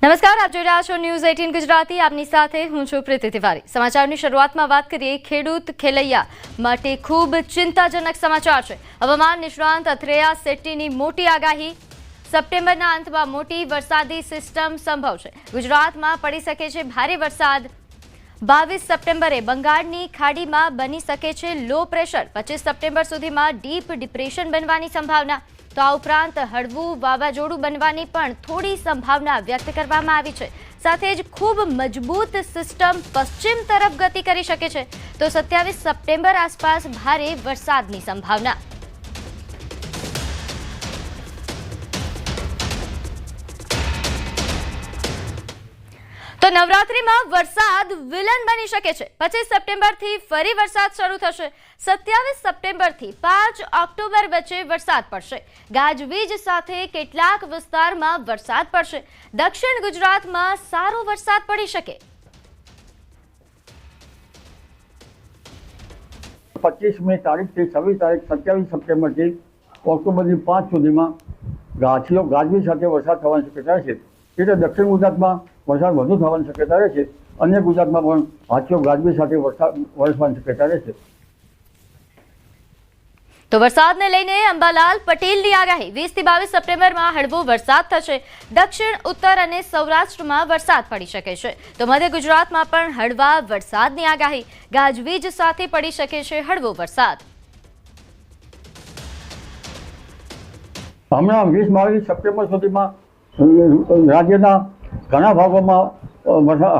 નમસ્કાર, આપ જોઈ રહ્યા છો ન્યૂઝ 18 ગુજરાતી। આપની સાથે હું છું પ્રીતિ તિવારી। સમાચારની શરૂઆતમાં વાત કરીએ ખેડૂત ખેલૈયા માટે ખૂબ ચિંતાજનક સમાચાર છે। હવામાન નિષ્ણાંત અથરેયા શેટ્ટીની મોટી આગાહી। સપ્ટેમ્બરના અંતમાં મોટી વરસાદી સિસ્ટમ સંભવ છે। ગુજરાતમાં પડી શકે છે ભારે વરસાદ। 22 સપ્ટેમ્બરે બંગાળની ખાડીમાં બની શકે છે લો પ્રેશર। 25 સપ્ટેમ્બર સુધીમાં ડીપ ડિપ્રેશન બનવાની સંભાવના। તો આ ઉપરાંત હળવું વાવાઝોડું બનવાની પણ થોડી સંભાવના વ્યક્ત કરવામાં આવી છે। સાથે જ ખૂબ મજબૂત સિસ્ટમ પશ્ચિમ તરફ ગતિ કરી શકે છે। તો 27 સપ્ટેમ્બર આસપાસ ભારે વરસાદની સંભાવના। તો નવરાત્રીમાં વરસાદ વિલન બની શકે છે। 25 સપ્ટેમ્બરથી ફરી વરસાદ શરૂ થશે। 27 સપ્ટેમ્બરથી 5 ઓક્ટોબર વચ્ચે વરસાદ પડશે। ગાજવીજ સાથે કેટલાક વિસ્તારમાં વરસાદ પડશે। દક્ષિણ ગુજરાતમાં સારો વરસાદ પડી શકે। 25મી તારીખથી 26 તારીખ 27 સપ્ટેમ્બરથી ઓક્ટોબરની 5 સુધીમાં ગાજવીજ સાથે વરસાદ થવાની શક્યતા છે। એટલે દક્ષિણ ગુજરાતમાં વરસાદ વધુ થવાની શક્યતા રહેશે। અન્ય ગુજરાતમાં પણ હાથીઓ ગાજવીજ સાથે વરસાદ વરસવાની શક્યતા રહેશે। તો વરસાદને લઈને અંબાલાલ પટેલની આગાહી। 20 થી 22 સપ્ટેમ્બરમાં હળવો વરસાદ થશે। દક્ષિણ, ઉત્તર અને સૌરાષ્ટ્રમાં વરસાદ પડી શકે છે। તો મધ્ય ગુજરાતમાં પણ હળવા વરસાદની આગાહી। ગાજવીજ સાથે પડી શકે છે હળવો વરસાદ। હમણાં 20-22 સપ્ટેમ્બર સુધીમાં રાજ્યના ઘણા ભાગોમાં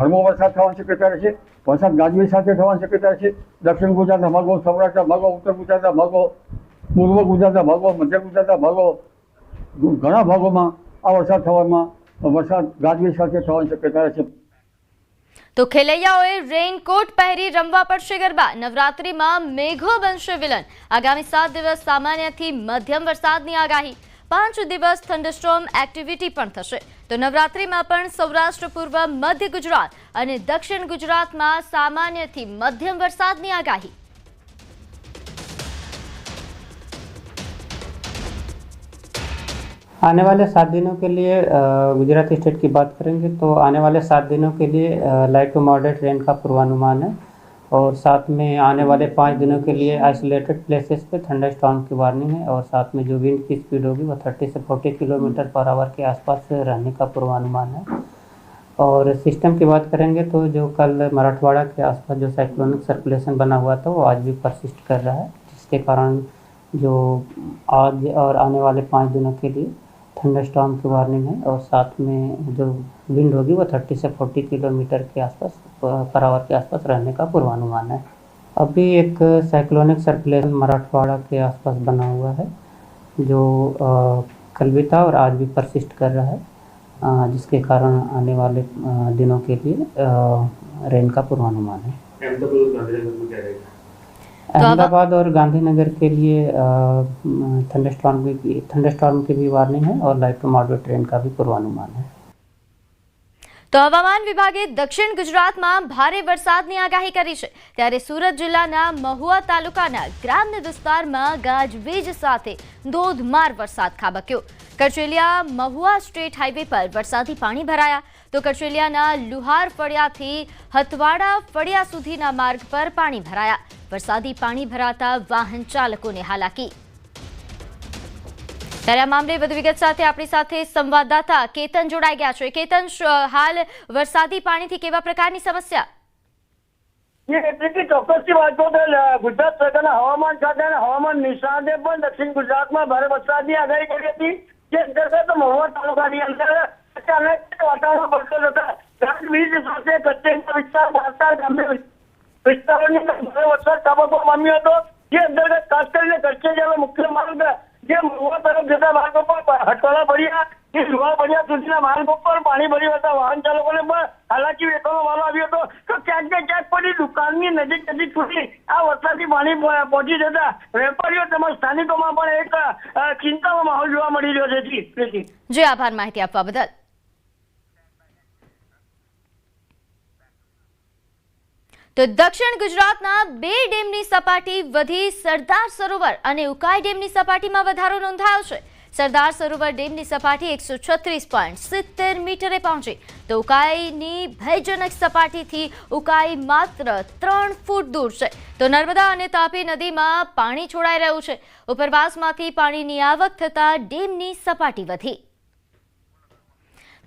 હળવો વરસાદ થવાની શક્યતા રહેશે। વરસાદ ગાજવીજ સાથે થવાની શક્યતા છે। દક્ષિણ ગુજરાતના ભાગો, સૌરાષ્ટ્રના ભાગો, ઉત્તર ગુજરાતના ભાગો, પૂર્વ ગુજરાતના ભાગો, મધ્ય ગુજરાતના ભાગો, ઘણા ભાગોમાં આ વરસાદ ગાજવીજ સાથે થવાની શક્યતા રહેશે। તો ખેલૈયાઓએ રેઇનકોટ પહેરી રમવા પડશે ગરબા। નવરાત્રીમાં મેઘો બનશે વિલન। આગામી 7 દિવસ સામાન્યથી મધ્યમ વરસાદની આગાહી। 5 દિવસ થંડરસ્ટોર્મ એક્ટિવિટી પણ થશે। તો નવરાત્રીમાં પણ સૌરાષ્ટ્ર, પૂર્વ મધ્ય ગુજરાત અને દક્ષિણ ગુજરાતમાં સામાન્યથી મધ્યમ વરસાદની આગાહી। आने वाले 7 दिनों के लिए गुजरात स्टेट की बात करेंगे तो आने वाले 7 दिनों के लिए लाइट टू मॉडरेट रेन का पूर्वानुमान है। और साथ में आने वाले 5 दिनों के लिए आइसोलेटेड प्लेसेस पे थंडर स्टॉर्म की वार्निंग है। और साथ में जो विंड की स्पीड होगी वो 30 से 40 किलोमीटर पर आवर के आसपास रहने का पूर्वानुमान है। और सिस्टम की बात करेंगे तो जो कल मराठवाड़ा के आसपास जो साइक्लोनिक सर्कुलेशन बना हुआ था वो आज भी परसिस्ट कर रहा है, जिसके कारण जो आज और आने वाले 5 दिनों के लिए थंडर स्टॉर्म की वार्निंग है। और साथ में जो विंड होगी वो 30 से 40 किलोमीटर के आसपास पर आवर के आसपास रहने का पूर्वानुमान है। अभी एक साइक्लोनिक सर्कुलेशन मराठवाड़ा के आसपास बना हुआ है जो कल भी था और आज भी परसिस्ट कर रहा है, जिसके कारण आने वाले दिनों के लिए रेन का पूर्वानुमान है। अहमदाबाद और गांधीनगर के लिए थंडरस्टॉर्म की भी वार्निंग है और लाइट टू मॉडरेट रेन का भी पूर्वानुमान है। તો હવામાન વિભાગે દક્ષિણ ગુજરાતમાં ભારે વરસાદની આગાહી કરી છે। ત્યારે સુરત જિલ્લાના મહુવા તાલુકાના ગ્રામ્ય વિસ્તારમાં ગાજવીજ સાથે ધોધમાર વરસાદ ખાબક્યો। કરચેલિયા મહુવા સ્ટેટ હાઈવે પર વરસાદી પાણી ભરાયા। તો કરચેલિયાના લુહાર ફળિયાથી હતવાડા ફળિયા સુધીના માર્ગ પર પાણી ભરાયા। વરસાદી પાણી ભરાતા વાહન ચાલકોને હાલાકી। ત્યારે આ મામલે વધુ વિગત સાથે આપણી સાથે સંવાદદાતા કેતન જોડાઈ ગયા છે। કેતન, હાલ વરસાદી પાણીથી કેવા પ્રકારની સમસ્યા? ચોક્કસથી વાત કરું તો ગુજરાત સરકારના હવામાન ખાતે અને હવામાન નિષ્ણાતે પણ દક્ષિણ ગુજરાતમાં ભારે વરસાદની આગાહી કરી હતી, જે અંતર્ગત મહુવા તાલુકાની અંદર અચાનક વાતાવરણ બદલાયો જતા ગાજવીજ સાથે કચ્છના વિસ્તાર, બારતાર ગ્રામ્ય વિસ્તારોની અંદર ભારે વરસાદ ખાબકવા પામ્યો હતો, જે અંતર્ગત ખાસ કરીને કચ્છ મુખ્ય માર્ગ જે મહુવા તરફ જતા માર્ગો પર હટવાડા ભર્યા કે લુવા ભર્યા સુધીના માર્ગો પર પાણી ભર્યું હતા। વાહન ચાલકોને પણ હાલાકી વેઠવાનો વારો આવ્યો હતો। તો ક્યાંક ને ક્યાંક પછી દુકાનની નજીક સુધી આ વરસાદી પાણી પહોંચી જતા વેપારીઓ તેમજ સ્થાનિકોમાં પણ એક ચિંતાનો માહોલ જોવા મળી રહ્યો છે। જી, આભાર માહિતી આપવા બદલ। તો દક્ષિણ ગુજરાતના 2 ડેમની સપાટી વધી। સરદાર સરોવર અને ઉકાઈ ડેમની સપાટીમાં વધારો નોંધાયો છે। સરદાર સરોવર ડેમની સપાટી 136.70 મીટરે પહોંચી તો ઉકાઈની ભયજનક સપાટીથી ઉકાઈ માત્ર 3 ફૂટ દૂર છે. તો નર્મદા અને તાપી નદીમાં પાણી છોડાઈ રહ્યું છે. ઉપરવાસમાંથી પાણીની આવક થતાં ડેમની સપાટી વધી.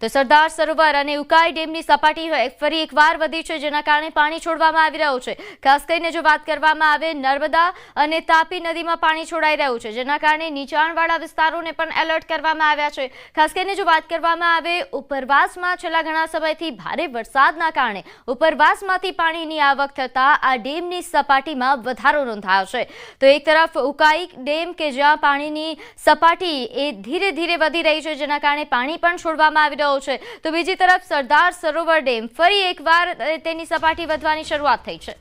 તો સરદાર સરોવર અને ઉકાઈ ડેમની સપાટી ફરી એકવાર વધી છે, જેના કારણે પાણી છોડવામાં આવી રહ્યું છે. ખાસ કરીને જો વાત કરવામાં આવે, નર્મદા અને તાપી નદીમાં પાણી છોડાઈ રહ્યું છે, જેના કારણે નીચાણવાળા વિસ્તારોને પણ એલર્ટ કરવામાં આવ્યા છે. ખાસ કરીને જો વાત કરવામાં આવે, ઉપરવાસમાં છેલ્લા ઘણા સમયથી ભારે વરસાદના કારણે ઉપરવાસમાંથી પાણીની આવક થતાં આ ડેમની સપાટીમાં વધારો નોંધાયો છે. તો એક તરફ ઉકાઈ ડેમ કે જ્યાં પાણીની સપાટી એ ધીરે ધીરે વધી રહી છે, જેના કારણે પાણી પણ છોડવામાં આવી રહ્યું છે, તો બીજી તરફ સરદાર સરોવર ડેમ ફરી એકવાર તેની સપાટી વધવાની શરૂઆત થઈ છે.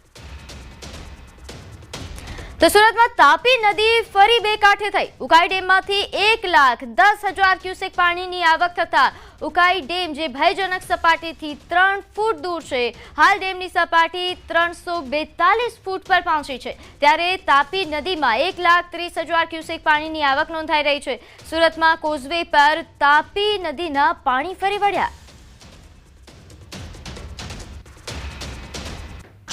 તો સુરતમાં તાપી નદી ફરી બે કાંઠે થઈ. ઉકાઈ ડેમમાંથી 1,10,000 ક્યુસેક પાણીની આવક થતા ઉકાઈ ડેમ જે ભયજનક સપાટીથી 3 ફૂટ દૂર છે, હાલ ડેમની સપાટી 342 ફૂટ પર પહોંચી છે. ત્યારે તાપી નદીમાં 1,30,000 ક્યુસેક પાણીની આવક નોંધાઈ રહી છે. સુરતમાં કોઝવે પર તાપી નદીના પાણી ફરી વળ્યા.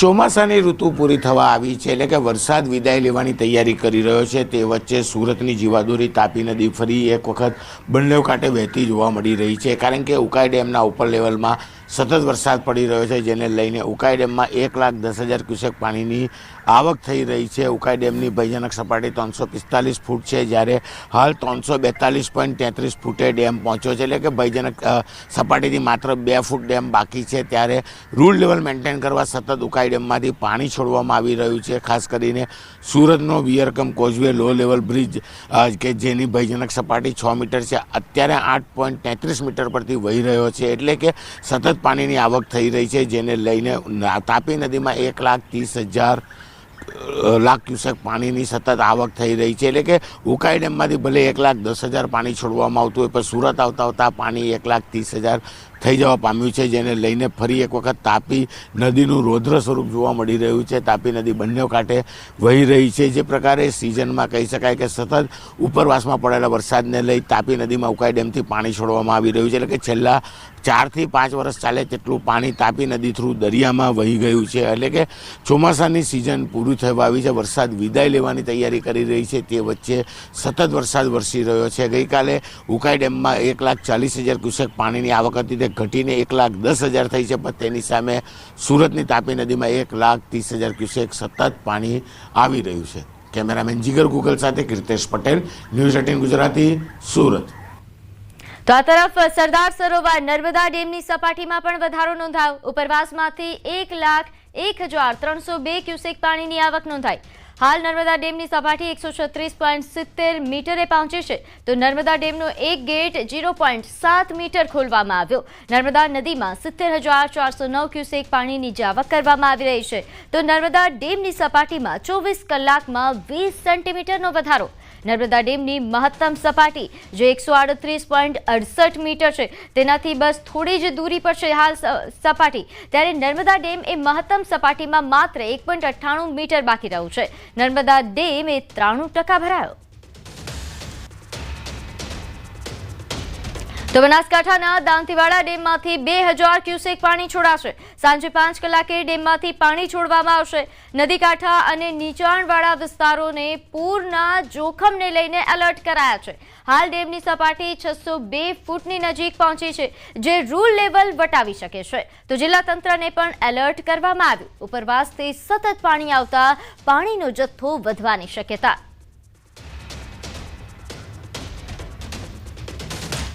ચોમાસાની ઋતુ પૂરી થવા આવી છે, એટલે કે વરસાદ વિદાય લેવાની તૈયારી કરી રહ્યો છે. તે વચ્ચે સુરતની જીવાદોરી તાપી નદી ફરી એક વખત બંને કાંઠે વહેતી જોવા મળી રહી છે, કારણ કે ઉકાઈ ડેમના ઉપર લેવલમાં સતત વરસાદ પડી રહ્યો છે, જેને લઈને ઉકાઈ ડેમમાં 1,10,000 ક્યુસેક પાણીની આવક થઈ રહી છે. ઉકાઈ ડેમની ભયજનક સપાટી 345 ફૂટ છે, જ્યારે હાલ 342.33 ફૂટે ડેમ પહોંચ્યો છે, એટલે કે ભયજનક સપાટીથી માત્ર 2 ફૂટ ડેમ બાકી છે. ત્યારે રૂલ લેવલ મેન્ટેન કરવા સતત ઉકાઈ ડેમમાંથી પાણી છોડવામાં આવી રહ્યું છે. ખાસ કરીને સુરતનો વિયરકમ કોઝવે લો લેવલ બ્રિજ કે જેની ભયજનક સપાટી 6 મીટર છે, અત્યારે 8.33 મીટર પરથી વહી રહ્યો છે, એટલે કે સતત પાણીની આવક થઈ રહી છે, જેને લઈને તાપી નદીમાં 1,30,000 લાખ ક્યુસેક પાણીની સતત આવક થઈ રહી છે. એટલે કે ઉકાઈ ડેમમાંથી ભલે 1,10,000 પાણી છોડવામાં આવતું હોય, પણ સુરત આવતા પાણી 1,30,000 થઈ જવા પામ્યું છે, જેને લઈને ફરી એક વખત તાપી નદીનું રૌદ્ર સ્વરૂપ જોવા મળી રહ્યું છે. તાપી નદી બંને કાંઠે વહી રહી છે. જે પ્રકારે સિઝનમાં કહી શકાય કે સતત ઉપરવાસમાં પડેલા વરસાદને લઈ તાપી નદીમાં ઉકાઈ ડેમથી પાણી છોડવામાં આવી રહ્યું છે, એટલે કે છેલ્લા 4 થી 5 વર્ષ ચાલે તેટલું પાણી તાપી નદી થ્રુ દરિયામાં વહી ગયું છે. એટલે કે ચોમાસાની સિઝન પૂરી થવા આવી છે, વરસાદ વિદાય લેવાની તૈયારી કરી રહી છે. તે વચ્ચે સતત વરસાદ વરસી રહ્યો છે. ગઈકાલે ઉકાઈ ડેમમાં 1,40,000 ક્યુસેક પાણીની આવક હતી, તે ઘટીને 1,10,000 થઈ છે, પણ તેની સામે સુરતની તાપી નદીમાં 1,30,000 ક્યુસેક સતત પાણી આવી રહ્યું છે. કેમેરામેન જીગર ગુગલ સાથે કીર્તેશ પટેલ, ન્યૂઝ 18 ગુજરાતી, સુરત. તો આ તરફ સરદાર સરોવર નર્મદા ડેમની સપાટીમાં પણ વધારો નોંધાયો. ઉપરવાસમાંથી 1,01,302 ક્યુસેક પાણીની આવક નોંધાઈ. હાલ નર્મદા ડેમની સપાટી 136.70 મીટરે પહોંચી છે. તો નર્મદા ડેમનો એક ગેટ 0.7 મીટર ખોલવામાં આવ્યો. નર્મદા નદીમાં 70,409 ક્યુસેક પાણીની આવક કરવામાં આવી રહી છે. તો નર્મદા ડેમની સપાટીમાં 24 કલાકમાં 20 સેન્ટીમીટરનો વધારો. નર્મદા ડેમની મહત્તમ સપાટી જે 138.68 મીટર છે, તેનાથી બસ થોડી જ દૂરી પર છે હાલ સપાટી. ત્યારે નર્મદા ડેમ એ મહત્તમ સપાટીમાં માત્ર 1.98 મીટર બાકી રહ્યું છે. નર્મદા ડેમ એ 93% ભરાયો. તો બનાસકાંઠાના દાંતીવાડા ડેમમાંથી 2,000 ક્યુસેક પાણી છોડાશે. સાંજે 5 કલાકે ડેમમાંથી પાણી છોડવામાં આવશે. નદી કાંઠા અને નીચાણવાળા વિસ્તારોને પૂરના જોખમને લઈને એલર્ટ કરાયા છે. હાલ ડેમની સપાટી 602 ફૂટની નજીક પહોંચી છે, જે રૂલ લેવલ વટાવી શકે છે. તો જિલ્લા તંત્રને પણ એલર્ટ કરવામાં આવ્યું. ઉપરવાસથી સતત પાણી આવતા પાણીનો જથ્થો વધવાની શક્યતા.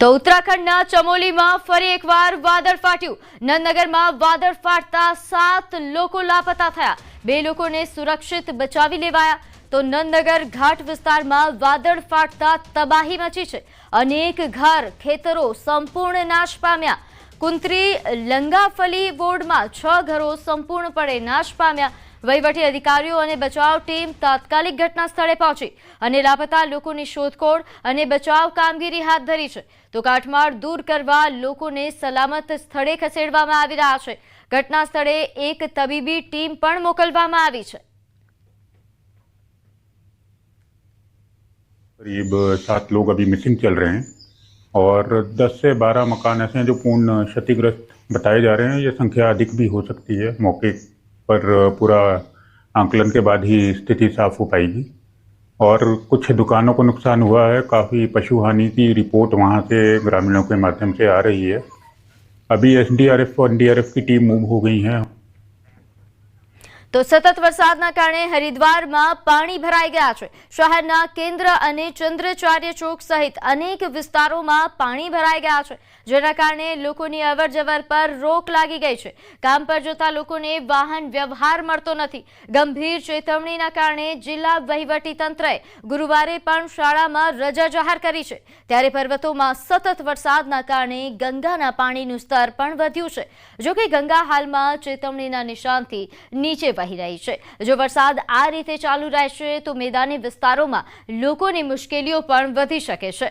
તો ઉત્તરાખંડના ચમોલીમાં ફરી એકવાર વાદળ ફાટ્યું. નંદનગરમાં વાદળ ફાટતા 7 લોકો લાપતા થયા. 2 લોકોને સુરક્ષિત બચાવી લેવાયા. તો નંદનગર ઘાટ વિસ્તારમાં વાદળ ફાટતા તબાહી મચી છે. અનેક ઘર ખેતરો સંપૂર્ણ નાશ પામ્યા. કુંત્રી લંગાફલી વોર્ડમાં 6 ઘરો સંપૂર્ણપણે નાશ પામ્યા. વહીવટી અધિકારીઓ અને બચાવ ટીમ તાત્કાલિક ઘટના સ્થળે પહોંચી અને લાપતા લોકોની શોધખોળ અને બચાવ કામગીરી હાથ ધરી છે. તો કાટમાળ દૂર કરવા લોકોને સલામત સ્થળે ખસેડવામાં આવી રહ્યા છે. ઘટના સ્થળે એક તબીબી ટીમ પણ મોકલવામાં આવી છે. करीब 7 लोग अभी मिसिंग चल रहे हैं और 10 से 12 मकान ऐसे हैं जो पूर्ण क्षतिग्रस्त बताए जा रहे हैं। ये संख्या अधिक भी हो सकती है, मौके पर पूरा आंकलन के बाद ही स्थिति साफ हो पाएगी। और कुछ दुकानों को नुकसान हुआ है, काफ़ी पशु हानि की रिपोर्ट वहाँ से ग्रामीणों के माध्यम से आ रही है। अभी एसडीआरएफ और एनडीआरएफ की टीम मूव हो गई हैं। તો સતત વરસાદના કારણે હરિદ્વારમાં પાણી ભરાઈ ગયા છે। શહેરના કેન્દ્ર અને ચંદ્રાચાર્ય ચોક સહિત અનેક વિસ્તારોમાં પાણી ભરાઈ ગયા છે, જેના કારણે લોકોની અવરજવર પર રોક લાગી ગઈ છે। કામ પર જતા લોકોને વાહન વ્યવહાર મળતો નથી। ગંભીર ચેતવણીના કારણે જિલ્લા વહીવટી તંત્રએ ગુરુવારે પણ શાળામાં રજા જાહેર કરી છે। ત્યારે પર્વતોમાં સતત વરસાદના કારણે ગંગાના પાણીનું સ્તર પણ વધ્યું છે। જો કે ગંગા હાલમાં ચેતવણીના નિશાનથી નીચે વહી રહી છે। જો વરસાદ આ રીતે ચાલુ રહેશે તો મેદાની વિસ્તારોમાં લોકોની મુશ્કેલીઓ પણ વધી શકે છે।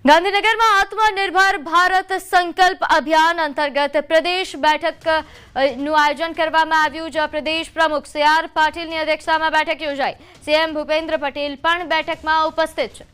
ગાંધીનગરમાં આત્મનિર્ભર ભારત સંકલ્પ અભિયાન અંતર્ગત પ્રદેશ બેઠકનું આયોજન કરવામાં આવ્યું, જ્યાં પ્રદેશ પ્રમુખ CR પાટીલની અધ્યક્ષતામાં બેઠક યોજાઈ। CM ભૂપેન્દ્ર પટેલ પણ બેઠકમાં ઉપસ્થિત છે।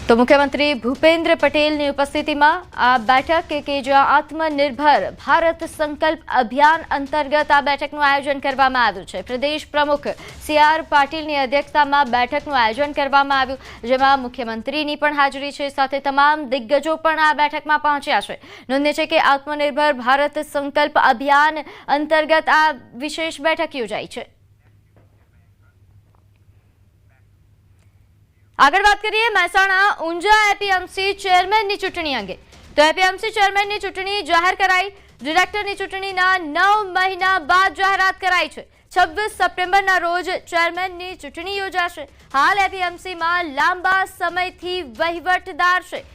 તો મુખ્યમંત્રી ભૂપેન્દ્ર પટેલની ઉપસ્થિતિમાં આ બેઠક કે જ્યાં આત્મનિર્ભર ભારત સંકલ્પ અભિયાન અંતર્ગત આ બેઠકનું આયોજન કરવામાં આવ્યું છે। પ્રદેશ પ્રમુખ CR પાટીલની અધ્યક્ષતામાં બેઠકનું આયોજન કરવામાં આવ્યું, જેમાં મુખ્યમંત્રીની પણ હાજરી છે, સાથે તમામ દિગ્ગજો પણ આ બેઠકમાં પહોંચ્યા છે। નોંધનીય છે કે આત્મનિર્ભર ભારત સંકલ્પ અભિયાન અંતર્ગત આ વિશેષ બેઠક યોજાઈ છે। આગળ વાત કરીએ મહેસાણા ઊંઝા એપીએમસી ચેરમેનની ચૂંટણી અંગે। તો એપીએમસી ચેરમેનની ચૂંટણી જાહેર કરાઈ। ડિરેક્ટરની ચૂંટણીના 9 મહિના બાદ જાહેરાત કરાઈ છે। 26 સપ્ટેમ્બરના રોજ ચેરમેનની ચૂંટણી યોજાશે। હાલ એપીએમસીમાં લાંબા સમયથી વહીવટદાર છે।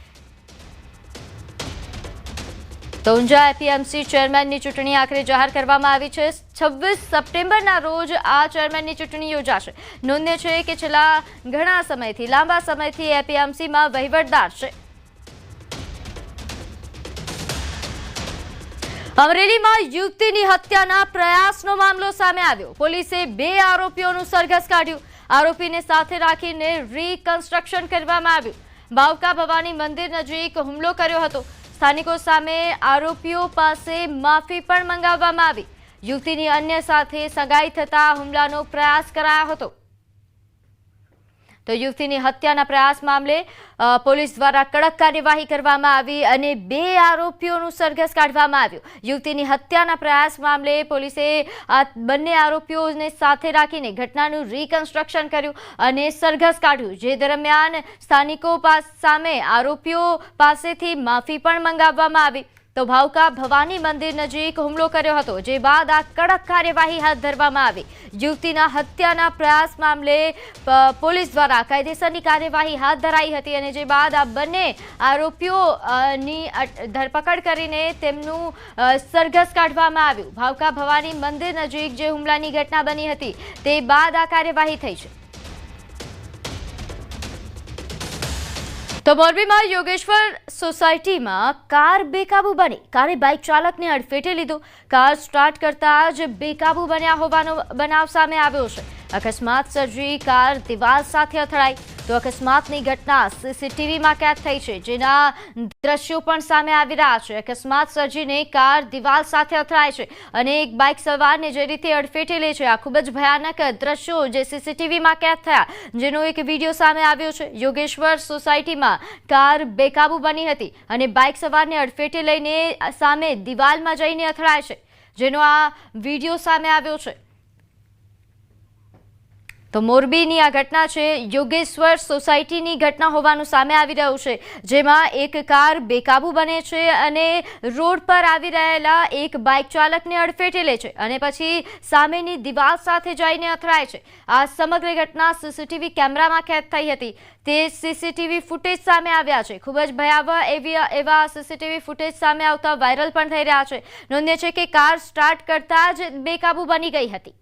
તો ઊંઝા એપીએમસી ચેરમેનની ચૂંટણી આખરે જાહેર કરવામાં આવી છે। 26 સપ્ટેમ્બરના રોજ આ ચેરમેનની ચૂંટણી યોજાશે। નોંધનીય છે કે છેલ્લા ઘણા સમયથી લાંબા સમયથી એપીએમસીમાં વહીવટદાર છે। અમરેલીમાં યુવતીની હત્યાના પ્રયાસનો મામલો સામે આવ્યો। પોલીસે 2 આરોપીઓનું સરઘસ કાઢ્યું। આરોપીને સાથે રાખીને રીકન્સ્ટ્રક્શન કરવામાં આવ્યું। ભાવકા ભવાની મંદિર નજીક હુમલો કર્યો હતો। સ્થાનિકો સામે આરોપીઓ પાસે માફી પણ મંગાવવામાં આવી। યુવતીની અન્ય સાથે સગાઈ થતા હુમલાનો પ્રયાસ કરાયો હતો। તો યુવતીની હત્યાના પ્રયાસ મામલે પોલીસ દ્વારા કડક કાર્યવાહી કરવામાં આવી અને 2 આરોપીઓનું સરઘસ કાઢવામાં આવ્યું। યુવતીની હત્યાના પ્રયાસ મામલે પોલીસે આ બંને આરોપીઓને સાથે રાખીને ઘટનાનું રીકન્સ્ટ્રક્શન કર્યું અને સરઘસ કાઢ્યું, જે દરમિયાન સ્થાનિકો સામે આરોપીઓ પાસેથી માફી પણ મંગાવવામાં આવી। તો ભાવકા ભવાની મંદિર નજીક હુમલો કર્યો હતો, જે બાદ આ કડક કાર્યવાહી હાથ ધરવામાં આવી। યુવતીના હત્યાના પ્રયાસ મામલે પોલીસ દ્વારા કાયદેસરની કાર્યવાહી હાથ ધરાઈ હતી અને જે બાદ આ બંને આરોપીઓની ધરપકડ કરીને તેમનું સરઘસ કાઢવામાં આવ્યું। ભાવકા ભવાની મંદિર નજીક જે હુમલાની ઘટના બની હતી તે બાદ આ કાર્યવાહી થઈ છે। તો મોરબીમાં યોગેશ્વર સોસાયટીમાં કાર બેકાબુ બની। કારે બાઇક ચાલકને અડફેટે લીધો। કાર સ્ટાર્ટ કરતા જ બેકાબુ બન્યા હોવાનો બનાવ સામે આવ્યો છે। અકસ્માત સર્જી કાર દિવાલ સાથે અથડાઈ। તો અકસ્માતની ઘટના સીસીટીવીમાં કેદ થઈ છે, જેના દ્રશ્યો પણ સામે આવી રહ્યા છે। અકસ્માત સર્જીને કાર દિવાલ સાથે અથડાય છે અને એક બાઇક સવારને જે રીતે અડફેટે લે છે, આ ખૂબ જ ભયાનક દ્રશ્યો જે સીસીટીવીમાં કેદ થયા, જેનો એક વિડીયો સામે આવ્યો છે। યોગેશ્વર સોસાયટીમાં કાર બેકાબુ બની હતી અને બાઇક સવારને અડફેટે લઈને સામે દિવાલમાં જઈને અથડાય છે, જેનો આ વિડીયો સામે આવ્યો છે। તો મોરબીની આ ઘટના છે, યોગેશ્વર સોસાયટીની ઘટના હોવાનું સામે આવી રહ્યું છે, જેમાં એક કાર બેકાબુ બને છે અને રોડ પર આવી રહેલા એક બાઇક ચાલકને અડફેટે લે છે અને પછી સામેની દિવાલ સાથે જઈને અથડાય છે। આ સમગ્ર ઘટના સીસીટીવી કેમેરામાં કેદ થઈ હતી। તે સીસીટીવી ફૂટેજ સામે આવ્યા છે। ખૂબ જ ભયાવહ એવા સીસીટીવી ફૂટેજ સામે આવતા વાયરલ પણ થઈ રહ્યા છે। નોંધનીય છે કે કાર સ્ટાર્ટ કરતા જ બેકાબુ બની ગઈ હતી।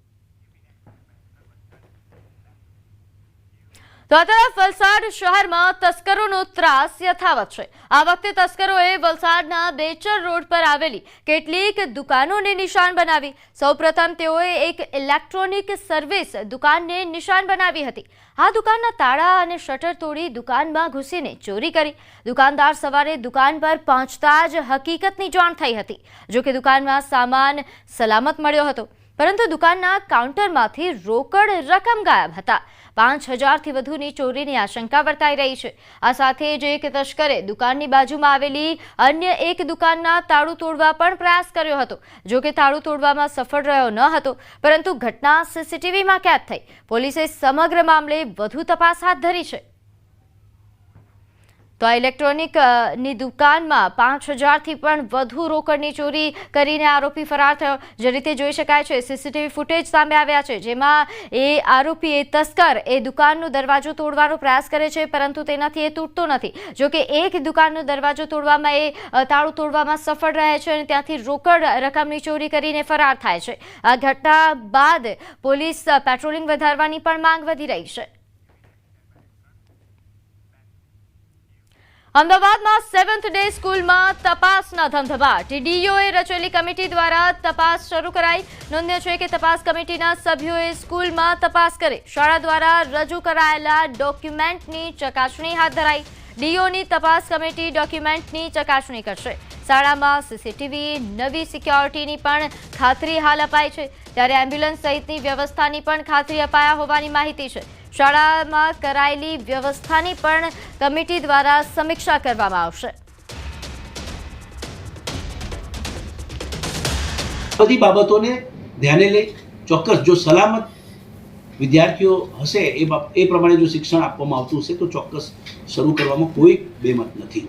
તો આ તરફ વલસાડ શહેરમાં તસ્કરોનો ત્રાસ યથાવત છે। આ વખતે તસ્કરોએ વલસાડના બેચર રોડ પર આવેલી કેટલીક દુકાનોને નિશાન બનાવી। સૌપ્રથમ તેઓએ એક ઇલેક્ટ્રોનિક સર્વિસ દુકાનને નિશાન બનાવી હતી। આ દુકાનના તાળા અને શટર તોડી દુકાનમાં ઘૂસીને ચોરી કરી। દુકાનદાર સવારે દુકાન પર પહોંચતા જ હકીકતની જાણ થઈ હતી। જો કે દુકાનમાં સામાન સલામત મળ્યો હતો, પરંતુ દુકાનના કાઉન્ટરમાંથી રોકડ રકમ ગાયબ હતા। 5000થી વધુની ચોરીની આશંકા વર્તાઈ રહી છે। આ સાથે જ એક તસ્કરે દુકાનની બાજુમાં આવેલી અન્ય એક દુકાનના તાળું તોડવા પણ પ્રયાસ કર્યો હતો। જો કે તાળું તોડવામાં સફળ રહ્યો ન હતો, પરંતુ ઘટના સીસીટીવીમાં કેદ થઈ। પોલીસે સમગ્ર મામલે વધુ તપાસ હાથ ધરી છે। તો આ ઇલેક્ટ્રોનિકની દુકાનમાં 5000થી પણ વધુ રોકડની ચોરી કરીને આરોપી ફરાર થયો। જે રીતે જોઈ શકાય છે, સીસીટીવી ફૂટેજ સામે આવ્યા છે, જેમાં એ આરોપી તસ્કર એ દુકાનનો દરવાજો તોડવાનો પ્રયાસ કરે છે, પરંતુ તેનાથી એ તૂટતો નથી। જો કે એક દુકાનનો દરવાજો તોડવામાં એ તાળું તોડવામાં સફળ રહે છે અને ત્યાંથી રોકડ રકમની ચોરી કરીને ફરાર થાય છે। આ ઘટના બાદ પોલીસ પેટ્રોલિંગ વધારવાની પણ માંગ વધી રહી છે। અમદાવાદમાં 7th ડે સ્કૂલમાં તપાસના ધમધમાટ। ડીઓએ રચેલી કમિટી દ્વારા તપાસ શરૂ કરાઈ। નોંધ્ય છે કે તપાસ કમિટીના સભ્યોએ સ્કૂલમાં તપાસ કરી શાળા દ્વારા રજૂ કરાયેલા ડોક્યુમેન્ટની ચકાસણી હાથ ધરાઈ। ડીઓની તપાસ કમિટી ડોક્યુમેન્ટની ચકાસણી કરશે। શાળામાં સીસીટીવી, નવી સિક્યોરિટીની પણ ખાતરી હાલ અપાઈ છે, ત્યારે એમ્બ્યુલન્સ સહિતની વ્યવસ્થાની પણ ખાતરી અપાયા હોવાની માહિતી છે। શાળામાં કરાયેલી વ્યવસ્થાની પણ કમિટી દ્વારા સમીક્ષા કરવામાં આવશે। બધી બાબતોને ધ્યાને લઈ ચોક્કસ જો સલામત વિદ્યાર્થીઓ હશે એ પ્રમાણે જો શિક્ષણ આપવામાં આવતું હશે તો ચોક્કસ શરૂ કરવામાં કોઈ બેમત નથી।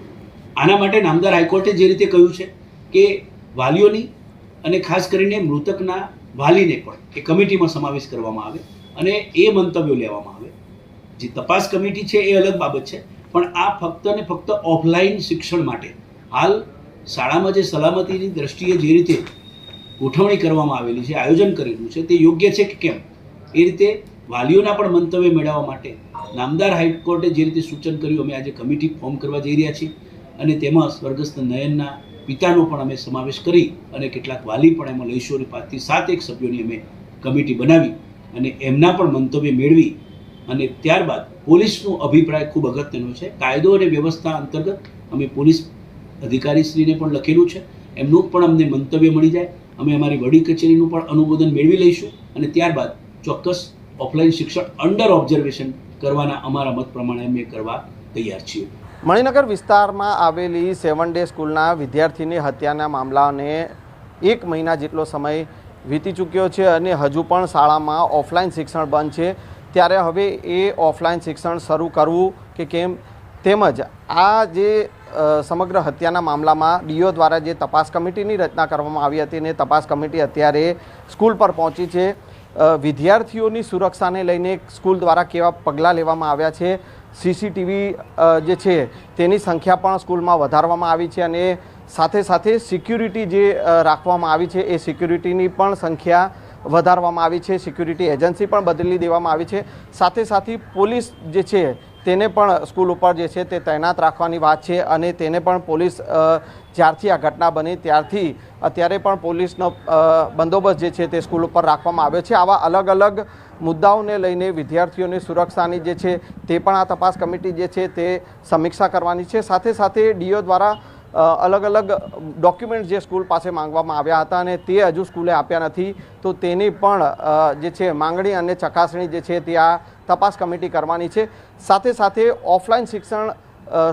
આના માટે નામદાર હાઈકોર્ટે જે રીતે કહ્યું છે કે વાલીઓની અને ખાસ કરીને મૃતકના વાલીને પણ એ કમિટીમાં સમાવેશ કરવામાં આવે અને એ મંતવ્યો લેવામાં આવે। જે તપાસ કમિટી છે એ અલગ બાબત છે, પણ આ ફક્ત ને ફક્ત ઓફલાઈન શિક્ષણ માટે હાલ શાળામાં જે સલામતીની દ્રષ્ટિએ જે રીતે ગોઠવણી કરવામાં આવેલી છે, આયોજન કરેલું છે, તે યોગ્ય છે કે કેમ એ રીતે વાલીઓના પણ મંતવ્ય મેળવવા માટે નામદાર હાઈકોર્ટે જે રીતે સૂચન કર્યું, અમે આજે કમિટી ફોર્મ કરવા જઈ રહ્યા છીએ અને તેમાં સ્વર્ગસ્થ નયનના પિતાનો પણ અમે સમાવેશ કરી અને કેટલાક વાલી પણ એમાં લઈશું અને 5 થી 7 સભ્યોની અમે કમિટી બનાવી અને એમના પણ મંતવ્ય મેળવી અને ત્યારબાદ પોલીસનો અભિપ્રાય ખૂબ અગત્યનો છે। કાયદો અને વ્યવસ્થા અંતર્ગત અમે પોલીસ અધિકારીશ્રીને પણ લખેલું છે, એમનું પણ અમને મંતવ્ય મળી જાય, અમે અમારી વડી કચેરીનું પણ અનુમોદન મેળવી લઈશું અને ત્યારબાદ ચોક્કસ ઓફલાઈન શિક્ષણ અંડર ઓબ્ઝર્વેશન કરવાના અમારા મત પ્રમાણે અમે કરવા તૈયાર છીએ। મણિનગર વિસ્તારમાં આવેલી 7 ડે સ્કૂલના વિદ્યાર્થીની હત્યાના મામલાને 1 મહિના જેટલો સમય વીતી ચૂક્યો છે અને હજુ પણ શાળામાં ઓફલાઈન શિક્ષણ બંધ છે। ત્યારે હવે એ ઓફલાઈન શિક્ષણ શરૂ કરવું કે કેમ, તેમજ આ જે સમગ્ર હત્યાના મામલામાં ડીઓ દ્વારા જે તપાસ કમિટીની રચના કરવામાં આવી હતી ને તપાસ કમિટી અત્યારે સ્કૂલ પર પહોંચી છે। વિદ્યાર્થીઓની સુરક્ષાને લઈને સ્કૂલ દ્વારા કેવા પગલાં લેવામાં આવ્યા છે, સીસીટીવી જે છે તેની સંખ્યા પણ સ્કૂલમાં વધારવામાં આવી છે અને સાથે સાથે સિક્યુરિટી જે રાખવામાં આવી છે એ સિક્યુરિટીની પણ સંખ્યા વધારવામાં આવી છે। સિક્યુરિટી એજન્સી પણ બદલી દેવામાં આવી છે। સાથે સાથે પોલીસ જે છે તેને પણ સ્કૂલ ઉપર જે છે તે તૈનાત રાખવાની વાત છે અને તેને પણ પોલીસ જ્યારથી આ ઘટના બની ત્યારથી અત્યારે પણ પોલીસનો બંદોબસ્ત જે છે તે સ્કૂલ ઉપર રાખવામાં આવ્યો છે। આવા અલગ અલગ મુદ્દાઓને લઈને વિદ્યાર્થીઓની સુરક્ષાની જે છે તે પણ આ તપાસ કમિટી જે છે તે સમીક્ષા કરવાની છે। સાથે સાથે ડીઓ દ્વારા અલગ અલગ ડોક્યુમેન્ટ જે સ્કૂલ પાસે માંગવામાં આવ્યા હતા અને તે હજુ સ્કૂલે આપ્યા નથી, તો તેની પણ જે છે માંગણી અને ચકાસણી જે છે તે આ તપાસ કમિટી કરવાની છે। સાથે સાથે ઓફલાઈન શિક્ષણ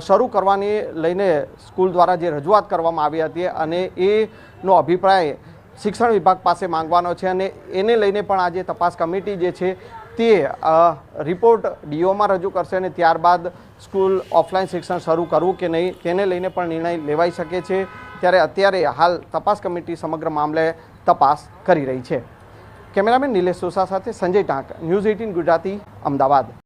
શરૂ કરવાની લઈને સ્કૂલ દ્વારા જે રજૂઆત કરવામાં આવી હતી અને એનો અભિપ્રાય શિક્ષણ વિભાગ પાસે માંગવાનો છે અને એને લઈને પણ આજે તપાસ કમિટી જે છે તે રિપોર્ટ ડીઓમાં રજૂ કરશે અને ત્યારબાદ સ્કૂલ ઓફલાઈન શિક્ષણ શરૂ કરવું કે નહીં તેને લઈને પણ નિર્ણય લેવાઈ શકે છે। ત્યારે અત્યારે હાલ તપાસ કમિટી સમગ્ર મામલે તપાસ કરી રહી છે। કેમેરામેન નિલેશ સોસા સાથે સંજય ટાંક, ન્યૂઝ 18 ગુજરાતી, અમદાવાદ।